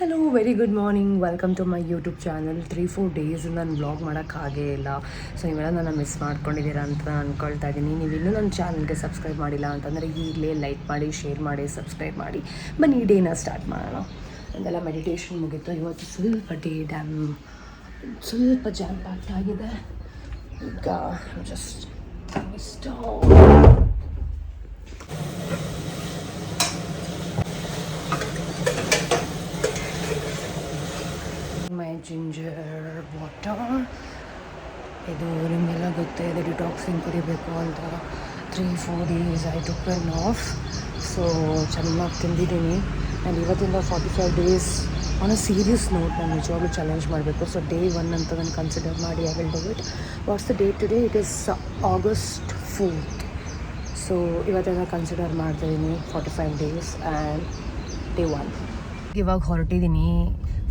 Hello very good morning, welcome to my YouTube channel. 3-4 days ನಾನು vlog ಮಾಡೋಕ್ಕಾಗೇ ಇಲ್ಲ. So ನೀವೆಲ್ಲ ನನ್ನ ಮಿಸ್ ಮಾಡ್ಕೊಂಡಿದ್ದೀರಾ ಅಂತ ನಾನು ಅಂದ್ಕೊಳ್ತಾ ಇದ್ದೀನಿ. ನೀವು ಇನ್ನೂ ನನ್ನ ಚಾನಲ್ಗೆ ಸಬ್ಸ್ಕ್ರೈಬ್ ಮಾಡಿಲ್ಲ ಅಂತಂದರೆ ಈಗಲೇ ಲೈಕ್ ಮಾಡಿ, ಶೇರ್ ಮಾಡಿ, ಸಬ್ಸ್ಕ್ರೈಬ್ ಮಾಡಿ. ಬನ್ನಿ ಈ ಡೇನ ಸ್ಟಾರ್ಟ್ ಮಾಡೋಣ. ಅದೆಲ್ಲ ಮೆಡಿಟೇಷನ್ ಮುಗೀತು. ಇವತ್ತು ಸ್ವಲ್ಪ ಜಾಮ್ ಪ್ಯಾಕ್ಟ್ ಆಗಿದೆ. ಈಗ ಜಸ್ಟ್ ಮೈ ಜಿಂಜರ್ ವಾಟರ್. ಇದು ನಿಮಗೆಲ್ಲ ಗೊತ್ತೇ ಇದೆ, ಡಿಟಾಕ್ಸಿಂಗ್ ಕುಡಿಬೇಕು ಅಂತ. 3-4 days I took pen of. So ಚೆನ್ನಾಗಿ ತಿಂದಿದ್ದೀನಿ. ಆ್ಯಂಡ್ ಇವತ್ತಿಂದ 45 days on a serious note ನಾನು ನಿಜವಾಗ್ಲೂ ಚಾಲೆಂಜ್ ಮಾಡಬೇಕು. ಸೊ ಡೇ 1 ಅಂತ ನಾನು ಕನ್ಸಿಡರ್ ಮಾಡಿ I will do it. What's the date today? It is August 4th. So ಇವತ್ತೆಲ್ಲ ಕನ್ಸಿಡರ್ ಮಾಡ್ತಾಯಿದ್ದೀನಿ 45 ಡೇಸ್ ಆ್ಯಂಡ್ ಡೇ 1. ಇವಾಗ ಹೊರಟಿದ್ದೀನಿ,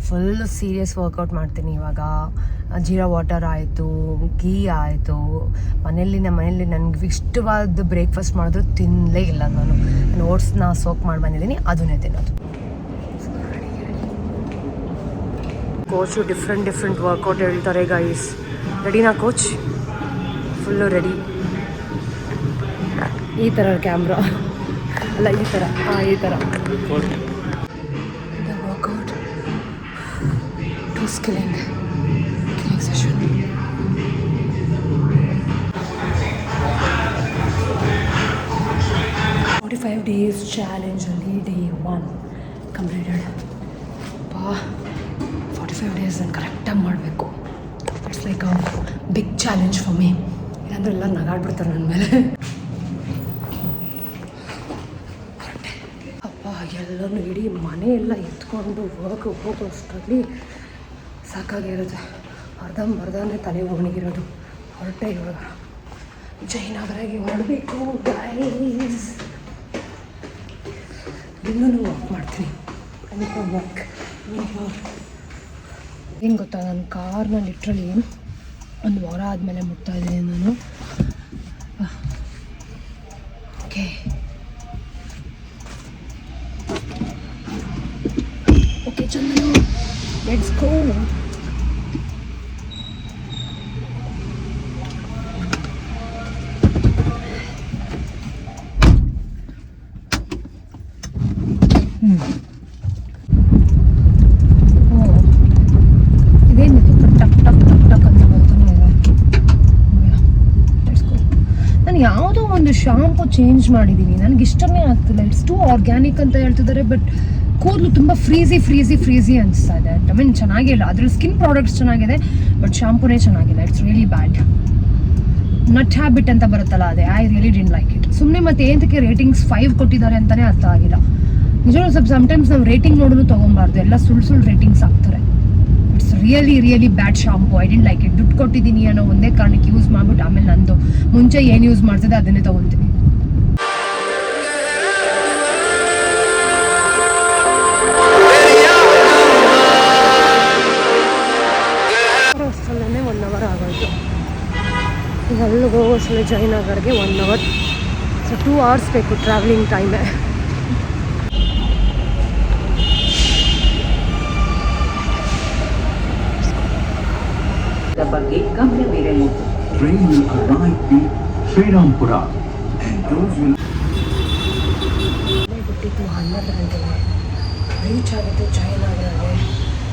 ಫುಲ್ ಸೀರಿಯಸ್ ವರ್ಕೌಟ್ ಮಾಡ್ತೀನಿ. ಇವಾಗ ಜೀರಾ ವಾಟರ್ ಆಯಿತು, ಗೀ ಆಯಿತು. ನಮ್ಮ ಮನೇಲಿ ನನಗೆ ಇಷ್ಟವಾದ ಬ್ರೇಕ್ಫಾಸ್ಟ್ ಮಾಡಿದ್ರು ತಿನ್ನಲೇ ಇಲ್ಲ. ನಾನು ಓಟ್ಸ್ನ ಸೋಕ್ ಮಾಡಿ ಬಂದಿದ್ದೀನಿ, ಅದನ್ನೇ ತಿನ್ನೋದು. ಕೋಚು ಡಿಫ್ರೆಂಟ್ ವರ್ಕೌಟ್ ಹೇಳ್ತಾರೆ ಗೈಸ್. ರೆಡಿನಾ ಕೋಚ್? Full ready. ಈ ಥರ ಕ್ಯಾಮ್ರಾ ಅಲ್ಲ, ಈ ಥರ workout killing session. 45 days challenge ಅಲ್ಲಿ day 1 completed. 45 days ನಾನು ಕರೆಕ್ಟಾಗಿ ಮಾಡಬೇಕು. It's like a big challenge for me. ಇಲ್ಲಾಂದ್ರೆ ಎಲ್ಲ ನಗಾಡ್ಬಿಡ್ತಾರೆ ನನ್ನ ಮೇಲೆ. ಅಪ್ಪ, ಎಲ್ಲರೂ ಇಡೀ ಮನೆ ಎಲ್ಲ ಎತ್ಕೊಂಡು ಹೋಗೋಷ್ಟರಲ್ಲಿ ಸಾಕಾಗಿರುತ್ತೆ. ಅರ್ಧಂಬರ್ಧನೇ ತಲೆ ಒಣಗಿರೋದು. ಹೊರಟೆ ಇವಾಗ ಜಯನಗರಗೆ ಹೊರಡಬೇಕು ಗೈಸ್. ಇನ್ನೂ ವಾಕ್ ಮಾಡ್ತೀನಿ. ವಾಕ್ ಏನು ಗೊತ್ತಾ, ನನ್ನ ಕಾರ್ನ ಲಿಟ್ರಲಿ 1 ವಾರ ಆದಮೇಲೆ ಮುಟ್ತಾ ಇದ್ದೀನಿ ನಾನು. Okay, Chandan, let's go. ಇದೇನಿದು ಟಕ್ ಟಕ್ ಟಕ್ ಟಕ್ ಅಂತ ಬರ್ತಾನೆ ಇದೆ. ನಾನು ಯಾವುದೋ ಒಂದು ಶಾಂಪು ಚೇಂಜ್ ಮಾಡಿದ್ದೀನಿ, ನನಗೆ ಇಷ್ಟನೇ ಆಗ್ತಿಲ್ಲ. ಇಟ್ಸ್ ಟು ಆರ್ಗ್ಯಾನಿಕ್ ಅಂತ ಹೇಳ್ತಿದ್ದಾರೆ, ಬಟ್ ಕೂದಲು ತುಂಬ ಫ್ರೀಸಿ ಅನಿಸ್ತಾ ಇದೆ. ಐ ಮೀನ್ ಚೆನ್ನಾಗಿಲ್ಲ. ಅದ್ರಲ್ಲಿ ಸ್ಕಿನ್ ಪ್ರಾಡಕ್ಟ್ಸ್ ಚೆನ್ನಾಗಿದೆ, ಬಟ್ ಶಾಂಪೂನೇ ಚೆನ್ನಾಗಿಲ್ಲ. It's really bad. Nut habit ಅಂತ ಬರುತ್ತಲ್ಲ, ಅದೇ I really didn't like it. ಸುಮ್ಮನೆ ಮತ್ತೆ ಏನಕ್ಕೆ ರೇಟಿಂಗ್ಸ್ 5 ಕೊಟ್ಟಿದ್ದಾರೆ ಅಂತಲೇ ಅರ್ಥ ಆಗಿಲ್ಲ. ನಿಜವಾಗ್ಲೂ ಸಮ್ಟೈಮ್ಸ್ ನಾವು ರೇಟಿಂಗ್ ನೋಡೋದು ತೊಗೊಬಾರ್ದು. ಎಲ್ಲ ಸುಳ್ಳು ರೇಟಿಂಗ್ಸ್ ಹಾಕ್ತಾರೆ. It's really bad shampoo. I didn't like it. ದುಡ್ಡು ಕೊಟ್ಟಿದ್ದೀನಿ ಅನ್ನೋ ಒಂದೇ ಕಾರಣಕ್ಕೆ ಯೂಸ್ ಮಾಡ್ಬಿಟ್ಟು ಆಮೇಲೆ ನಂದು ಮುಂಚೆ ಏನು ಯೂಸ್ ಮಾಡ್ತಿದ್ದೆ ಅದನ್ನೇ ತೊಗೊತೀನಿ. ಅಷ್ಟರಲ್ಲೇ 1 ಅವರ್ ಆಗೋಯ್ತು. ಈಗ ಅಲ್ಲಿಗೆ ಹೋಗೋಷ್ಟರಲ್ಲಿ ಜಯನಗರ್ಗೆ 1 ಅವರ್. ಸೊ 2 ಅವರ್ಸ್ ಬೇಕು ಟ್ರಾವೆಲಿಂಗ್ ಟೈಮೇ. ಬಗ್ಗೆ ಗಮನವಿರಲಿ. Train will arrive in Srirampura and those will ಬಿಟ್ಟಿದ್ದು 12 ಗಂಟೆಗೆ, ರೀಚ್ ಆಗಿದ್ದು ಜಯನಗರಗೆ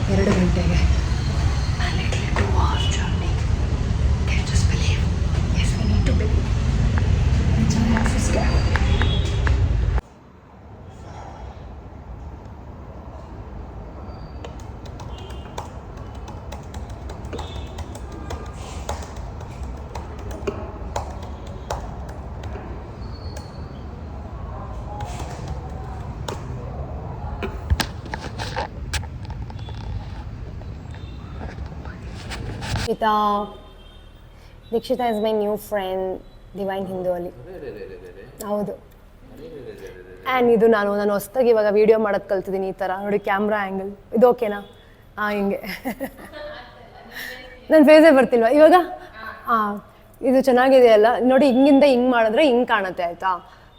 2 ಗಂಟೆಗೆ. And literally 2 hours journey. Can you just believe? Yes, we need to believe. It's an office gap. Dikshita is my new friend divine Hindu ಅಲ್ಲಿ. ಹೌದು. And ಇದು ನಾನು ಹೊಸ್ದಾಗಿ ಇವಾಗ ವೀಡಿಯೋ ಮಾಡೋದು ಕಲ್ತಿದ್ದೀನಿ. ಈ ಥರ ನೋಡಿ, ಕ್ಯಾಮ್ರಾ ಆ್ಯಂಗಲ್ ಇದು ಓಕೆನಾ? ಹಿಂಗೆ ನನ್ನ ಫೇಸೇ ಬರ್ತಿಲ್ವಾ ಇವಾಗ? ಇದು ಚೆನ್ನಾಗಿದೆ ಅಲ್ಲ ನೋಡಿ. ಹಿಂಗಿಂದ ಹಿಂಗೆ ಮಾಡಿದ್ರೆ ಹಿಂಗೆ ಕಾಣುತ್ತೆ, ಆಯಿತಾ?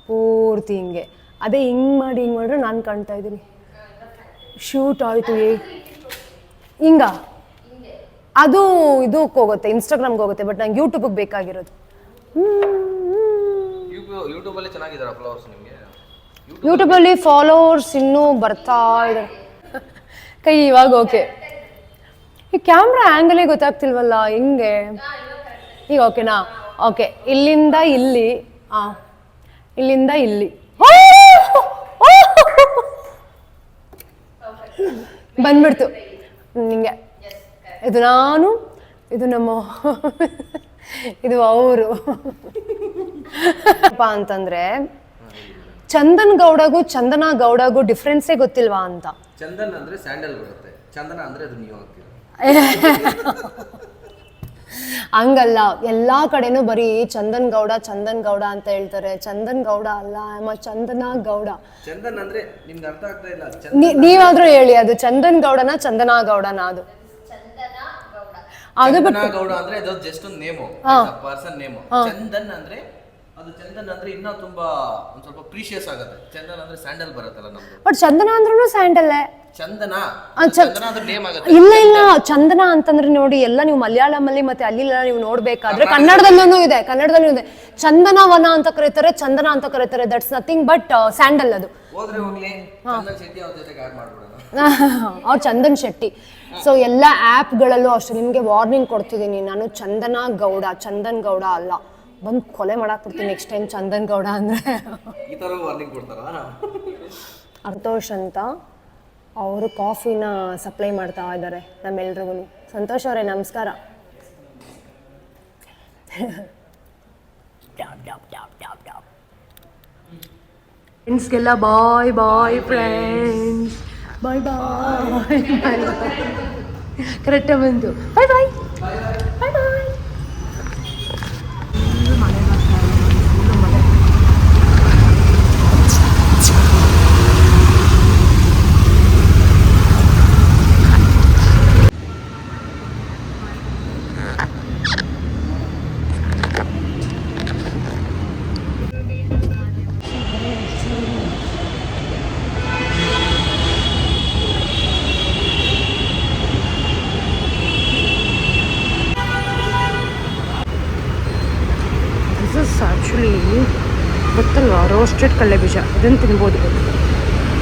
ಪೂರ್ತಿ ಹಿಂಗೆ. ಅದೇ ಹಿಂಗೆ ಮಾಡಿದ್ರೆ ನಾನು ಕಾಣ್ತಾ ಇದ್ದೀನಿ. ಶೂಟ್ ಆಯಿತು ಹಿಂಗ ಅದು ಇದಕ್ಕೆ ಹೋಗುತ್ತೆ, ಇನ್ಸ್ಟಾಗ್ರಾಮ್ಗೆ ಹೋಗುತ್ತೆ. ಬಟ್ ನಂಗೆ ಯೂಟ್ಯೂಬಿಗೆ ಬೇಕಾಗಿರೋದು. ಯೂಟ್ಯೂಬಲ್ಲಿ ಚೆನ್ನಾಗಿದ್ದಾರೆ ಫಾಲೋವರ್ಸ್ ನಿಮಗೆ? ಯೂಟ್ಯೂಬಲ್ಲಿ ಫಾಲೋವರ್ಸ್ ಇನ್ನೂ ಬರ್ತಾ ಇದ್ದಾರೆ. ಕೈ ಇವಾಗ ಓಕೆ. ಈ ಕ್ಯಾಮ್ರಾ ಆ್ಯಂಗಲೇ ಗೊತ್ತಾಗ್ತಿಲ್ವಲ್ಲ ಹಿಂಗೆ. ಈಗ ಓಕೆನಾ? ಓಕೆ, ಇಲ್ಲಿಂದ ಇಲ್ಲಿ, ಇಲ್ಲಿಂದ ಇಲ್ಲಿ ಬಂದ್ಬಿಡ್ತು ನಿಂಗೆ. ಇದು ನಾನು, ಇದು ನಮ್ಮ ಇದು ಅವರು ಅಂತಂದ್ರೆ ಚಂದನ್ ಗೌಡಗೂ ಚಂದನಾ ಗೌಡಗೂ ಡಿಫ್ರೆನ್ಸೇ ಗೊತ್ತಿಲ್ವಾ ಅಂತ. ಚಂದನ್ ಅಂದ್ರೆ ಸ್ಯಾಂಡಲ್ ಬರುತ್ತೆ, ಚಂದನ ಅಂದ್ರೆ ಅದು ನೀವು ಹಾಕ್ತೀರ. ಹಂಗಲ್ಲ, ಎಲ್ಲಾ ಕಡೆನೂ ಬರೀ ಚಂದನ್ ಗೌಡ ಅಂತ ಹೇಳ್ತಾರೆ. ಚಂದನ್ ಗೌಡ ಅಲ್ಲ, ಚಂದನಾ ಗೌಡ. ಚಂದನ್ ಅಂದ್ರೆ ನಿಮ್ಗೆ ಅರ್ಥ ಆಗ್ತಾ ಇಲ್ಲ. ನೀವಾದ್ರೂ ಹೇಳಿ, ಅದು ಚಂದನ್ ಗೌಡನ ಚಂದನಾ ಗೌಡನ? ಅದು ಚಂದನಾ ಗೌಡ ಅಂದ್ರೆ ಅದು ಜಸ್ಟ್ ಒಂದು ನೇಮು, ಪರ್ಸನ್ ನೇಮು. ಚಂದನ್ ಅಂದ್ರೆ ಅದು ಚಂದನ್ ಅಂದ್ರೆ ಇನ್ನೂ ತುಂಬಾ ಒಂದ್ ಸ್ವಲ್ಪ ಪ್ರೀಶಿಯಸ್ ಆಗುತ್ತೆ. ಚಂದನ್ ಅಂದ್ರೆ ಸ್ಯಾಂಡಲ್ ಬರುತ್ತಲ್ಲ ನಮ್ದು. ಬಟ್ ಚಂದನ ಅಂದ್ರೂ ಸ್ಯಾಂಡಲ್ಲೇ. ಚಂದನ ನೇಮ್ ಆಗುತ್ತೆ. ಇಲ್ಲ ಚಂದನ ಅಂತಂದ್ರೆ ನೋಡಿ, ಎಲ್ಲ ನೀವು ಮಲಯಾಳಮಲ್ಲಿ ಮತ್ತೆ ಅಲ್ಲಿಲ್ಲ ನೀವು ನೋಡ್ಬೇಕಾದ್ರೆ ಕನ್ನಡದಲ್ಲೂ ಇದೆ. ಚಂದನವನ ಅಂತ ಕರೀತಾರೆ, ಚಂದನ ಅಂತ ಕರೀತಾರೆ. That's nothing but sandal. ಅದು ಹೋದ್ರೆ ಹೋಗ್ಲಿ, ಚಂದನ್ ಶೆಟ್ಟಿ ಅವ್ರ ಜೊತೆಗೆ ಆಡ್ ಮಾಡ್ಬಿಡೋಣ. ಅವ್ರು ಚಂದನ್ ಶೆಟ್ಟಿ. ಸೊ ಎಲ್ಲ ಆ್ಯಪ್ಗಳಲ್ಲೂ ಅಷ್ಟೇ ನಿಮಗೆ ವಾರ್ನಿಂಗ್ ಕೊಡ್ತಿದ್ದೀನಿ ನಾನು. ಚಂದನ್ ಗೌಡ ಅಲ್ಲ. ಬಂದು ಕೊಲೆ ಮಾಡಾಕ್ಬಿಡ್ತೀನಿ ನೆಕ್ಸ್ಟ್ ಟೈಮ್ ಚಂದನ್ ಗೌಡ ಅಂದರೆ. ಈ ಥರ ವಾರ್ನಿಂಗ್ ಕೊಡ್ತಾರಾ? ಸಂತೋಷ್ ಅಂತ ಅವರು ಕಾಫಿನ ಸಪ್ಲೈ ಮಾಡ್ತಾ ಇದ್ದಾರೆ ನಮ್ಮೆಲ್ರಿಗೂ. ಸಂತೋಷ್ ಅವರೇ ನಮಸ್ಕಾರ. ಫ್ರೆಂಡ್ಸ್ಗೆಲ್ಲ ಬಾಯ್ ಫ್ರೆಂಡ್ಸ್. ಬಾಯ್ ಕರೆಕ್ಟಾಗಿ ಬಂತು. ಬಾಯ್. ಆ್ಯಕ್ಚುಲಿ ಗೊತ್ತಲ್ವಾ, ರೋಸ್ಟೆಡ್ ಕಡಲೆಬೀಜ, ಇದನ್ನು ತಿನ್ಬೋದು.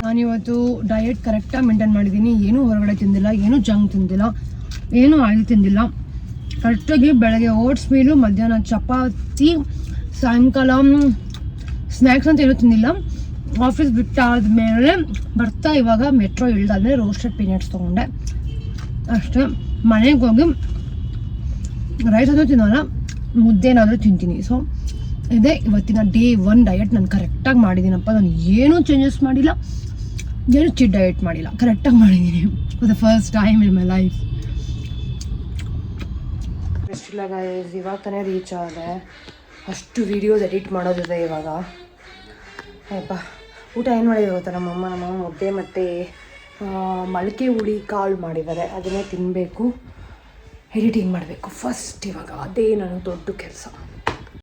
ನಾನಿವತ್ತು ಡಯಟ್ ಕರೆಕ್ಟಾಗಿ ಮೇಂಟೈನ್ ಮಾಡಿದ್ದೀನಿ. ಏನೂ ಹೊರಗಡೆ ತಿಂದಿಲ್ಲ, ಏನೂ ಜಂಕ್ ತಿಂದಿಲ್ಲ, ಏನೂ ಆಯಿಲ್ ತಿಂದಿಲ್ಲ. ಕರೆಕ್ಟಾಗಿ ಬೆಳಗ್ಗೆ ಓಟ್ಸ್ ಮೀಲು, ಮಧ್ಯಾಹ್ನ ಚಪಾತಿ, ಸಾಯಂಕಾಲ ಸ್ನ್ಯಾಕ್ಸ್ ಅಂತ ಏನೂ ತಿಂದಿಲ್ಲ. ಆಫೀಸ್ ಬಿಟ್ಟಾದ್ಮೇಲೆ ಬರ್ತಾ ಇವಾಗ ಮೆಟ್ರೋ ಇಳ್ದಾದ್ಮೇಲೆ ರೋಸ್ಟೆಡ್ ಪೀನಟ್ಸ್ ತೊಗೊಂಡೆ ಅಷ್ಟೇ. ಮನೆಗೆ ಹೋಗಿ ರೈಸ್ ಆದರೂ ತಿನ್ನೋಲ್ಲ, ಮುದ್ದೆನಾದರೂ ತಿಂತೀನಿ. ಸೊ ಇದೇ ಇವತ್ತಿನ ಡೇ 1 ಡಯಟ್. ನಾನು ಕರೆಕ್ಟಾಗಿ ಮಾಡಿದ್ದೀನಪ್ಪ. ನಾನು ಏನೂ ಚೇಂಜಸ್ ಮಾಡಿಲ್ಲ, ಏನೂ ಚಿಟ್ ಡಯಟ್ ಮಾಡಿಲ್ಲ, ಕರೆಕ್ಟಾಗಿ ಮಾಡಿದ್ದೀನಿ for the first time in my life. ಎಷ್ಟಿಲ್ಲ ಗೈಸ್, ಇವಾಗ ತಾನೇ ರೀಚ್ ಆದೆ. ಅಷ್ಟು ವೀಡಿಯೋಸ್ ಎಡಿಟ್ ಮಾಡೋದಿದೆ ಇವಾಗ. ಅಯ್ಯಪ್ಪ, ಊಟ ಏನು ಮಾಡಿದ್ರು ಗೊತ್ತಾ? ನಮ್ಮಮ್ಮ ಮುದ್ದೆ ಮತ್ತು ಮೊಳಕೆ ಹುಳಿ ಕಾಳು ಮಾಡಿದ್ದಾರೆ. ಅದನ್ನೇ ತಿನ್ನಬೇಕು, ಎಡಿಟಿಂಗ್ ಮಾಡಬೇಕು ಫಸ್ಟ್ ಇವಾಗ. ಅದೇ ನನಗೆ ದೊಡ್ಡ ಕೆಲಸ.